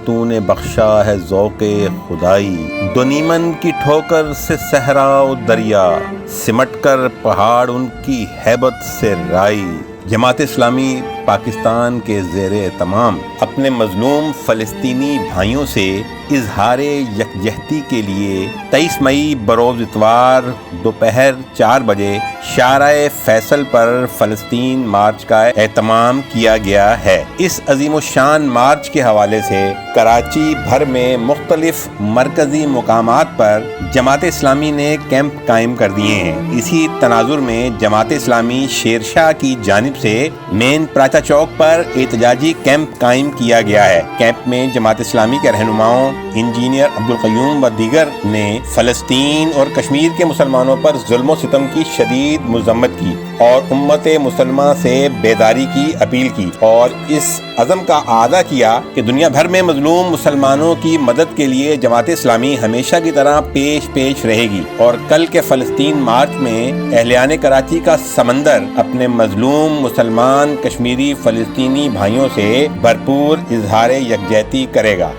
تو نے بخشا ہے ذوق خدائی، دونیمن کی ٹھوکر سے صحرا و دریا، سمٹ کر پہاڑ ان کی ہیبت سے رائی۔ جماعت اسلامی پاکستان کے زیر اہتمام اپنے مظلوم فلسطینی بھائیوں سے اظہار یکجہتی کے لیے 23 مئی بروز اتوار دوپہر 4 بجے شارع فیصل پر فلسطین مارچ کا اہتمام کیا گیا ہے۔ اس عظیم الشان مارچ کے حوالے سے کراچی بھر میں مختلف مرکزی مقامات پر جماعت اسلامی نے کیمپ قائم کر دیے ہیں۔ اسی تناظر میں جماعت اسلامی شیر شاہ کی جانب سے مین پراچا چوک پر احتجاجی کیمپ قائم کیا گیا ہے۔ کیمپ میں جماعت اسلامی کے رہنماؤں انجینئر عبدالقیوم و دیگر نے فلسطین اور کشمیر کے مسلمانوں پر ظلم و ستم کی شدید مذمت کی اور امت مسلمہ سے بیداری کی اپیل کی، اور اس عزم کا اعادہ کیا کہ دنیا بھر میں مظلوم مسلمانوں کی مدد کے لیے جماعت اسلامی ہمیشہ کی طرح پیش رہے گی، اور کل کے فلسطین مارچ میں اہلیان کراچی کا سمندر اپنے مظلوم مسلمان کشمیری فلسطینی بھائیوں سے بھرپور اظہار یکجہتی کرے گا۔